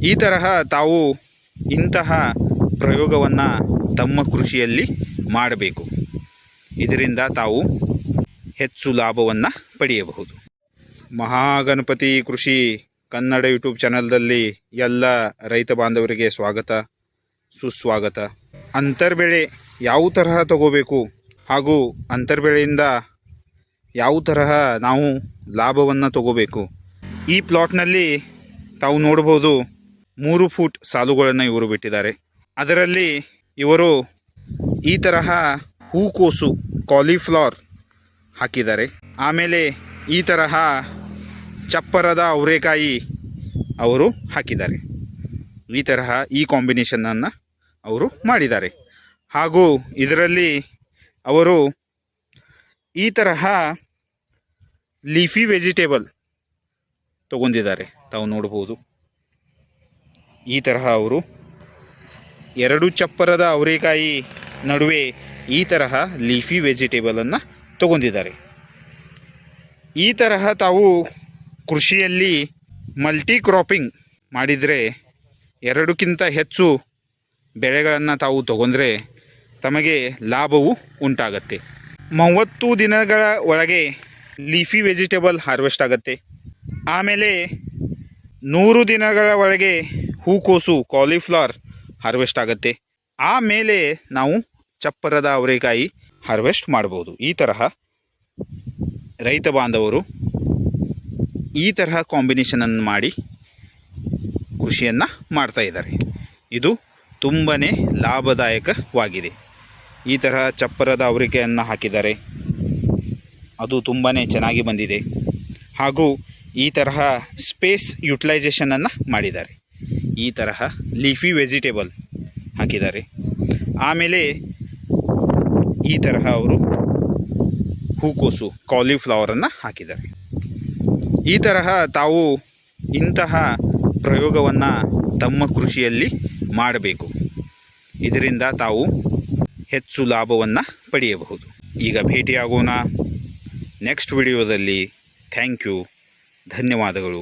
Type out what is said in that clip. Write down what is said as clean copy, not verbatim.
ಈ ತರಹ ತಾವು ಇಂತಹ ಪ್ರಯೋಗವನ್ನು ತಮ್ಮ ಕೃಷಿಯಲ್ಲಿ ಮಾಡಬೇಕು. ಇದರಿಂದ ತಾವು ಹೆಚ್ಚು ಲಾಭವನ್ನು ಪಡೆಯಬಹುದು. ಮಹಾಗಣಪತಿ ಕೃಷಿ ಕನ್ನಡ ಯೂಟ್ಯೂಬ್ ಚಾನಲ್ದಲ್ಲಿ ಎಲ್ಲ ರೈತ ಬಾಂಧವರಿಗೆ ಸ್ವಾಗತ ಸುಸ್ವಾಗತ. ಅಂತರ್ಬೆಳೆ ಯಾವ ತರಹ ತಗೋಬೇಕು ಹಾಗೂ ಅಂತರ್ಬೆಳೆಯಿಂದ ಯಾವ ತರಹ ನಾವು ಲಾಭವನ್ನು ತಗೋಬೇಕು. ಈ ಪ್ಲಾಟ್ನಲ್ಲಿ ತಾವು ನೋಡ್ಬೋದು 3 ಫೂಟ್ ಸಾಲುಗಳನ್ನು ಇವರು ಬಿಟ್ಟಿದ್ದಾರೆ. ಅದರಲ್ಲಿ ಇವರು ಈ ತರಹ ಹೂಕೋಸು ಕಾಲಿಫ್ಲವರ್ ಹಾಕಿದ್ದಾರೆ. ಆಮೇಲೆ ಈ ತರಹ ಚಪ್ಪರದ ಅವರೆಕಾಯಿ ಅವರು ಹಾಕಿದ್ದಾರೆ. ಈ ತರಹ ಈ ಕಾಂಬಿನೇಷನನ್ನು ಅವರು ಮಾಡಿದ್ದಾರೆ. ಹಾಗೂ ಇದರಲ್ಲಿ ಅವರು ಈ ತರಹ ಲೀಫಿ ವೆಜಿಟೇಬಲ್ ತಗೊಂಡಿದ್ದಾರೆ. ತಾವು ನೋಡ್ಬೋದು ಈ ತರಹ ಅವರು 2 ಚಪ್ಪರದ ಅವರೆಕಾಯಿ ನಡುವೆ ಈ ತರಹ ಲೀಫಿ ವೆಜಿಟೇಬಲನ್ನು ತಗೊಂಡಿದ್ದಾರೆ. ಈ ತರಹ ತಾವು ಕೃಷಿಯಲ್ಲಿ ಮಲ್ಟಿ ಕ್ರಾಪಿಂಗ್ ಮಾಡಿದರೆ 2ಕ್ಕಿಂತ ಹೆಚ್ಚು ಬೆಳೆಗಳನ್ನು ತಾವು ತಗೊಂಡ್ರೆ ತಮಗೆ ಲಾಭವು ಉಂಟಾಗತ್ತೆ. 30 ದಿನಗಳ ಒಳಗೆ ಲೀಫಿ ವೆಜಿಟೇಬಲ್ ಹಾರ್ವೆಸ್ಟ್ ಆಗುತ್ತೆ. ಆಮೇಲೆ 100 ದಿನಗಳ ಒಳಗೆ ಹೂಕೋಸು ಕಾಲಿಫ್ಲವರ್ ಹಾರ್ವೆಸ್ಟ್ ಆಗುತ್ತೆ. ಆಮೇಲೆ ನಾವು ಚಪ್ಪರದ ಅವರೆಕಾಯಿ ಹಾರ್ವೆಸ್ಟ್ ಮಾಡ್ಬೋದು. ಈ ತರಹ ರೈತ ಬಾಂಧವರು ಈ ತರಹ ಕಾಂಬಿನೇಷನನ್ನು ಮಾಡಿ ಕೃಷಿಯನ್ನು ಮಾಡ್ತಾ ಇದ್ದಾರೆ. ಇದು ತುಂಬಾ ಲಾಭದಾಯಕವಾಗಿದೆ. ಈ ತರಹ ಚಪ್ಪರದ ಅವರೆಕಾಯನ್ನು ಹಾಕಿದ್ದಾರೆ, ಅದು ತುಂಬಾ ಚೆನ್ನಾಗಿ ಬಂದಿದೆ. ಹಾಗೂ ಈ ತರಹ ಸ್ಪೇಸ್ ಯುಟಿಲೈಸೇಷನನ್ನು ಮಾಡಿದ್ದಾರೆ. ಈ ತರಹ ಲೀಫಿ ವೆಜಿಟೇಬಲ್ ಹಾಕಿದ್ದಾರೆ. ಆಮೇಲೆ ಈ ತರಹ ಅವರು ಹೂಕೋಸು ಕಾಲಿಫ್ಲವರನ್ನು ಹಾಕಿದ್ದಾರೆ. ಈ ತರಹ ತಾವು ಇಂತಹ ಪ್ರಯೋಗವನ್ನು ತಮ್ಮ ಕೃಷಿಯಲ್ಲಿ ಮಾಡಬೇಕು. ಇದರಿಂದ ತಾವು ಹೆಚ್ಚು ಲಾಭವನ್ನು ಪಡೆಯಬಹುದು. ಈಗ ಭೇಟಿಯಾಗೋಣ ನೆಕ್ಸ್ಟ್ ವಿಡಿಯೋದಲ್ಲಿ. ಥ್ಯಾಂಕ್ ಯು, ಧನ್ಯವಾದಗಳು.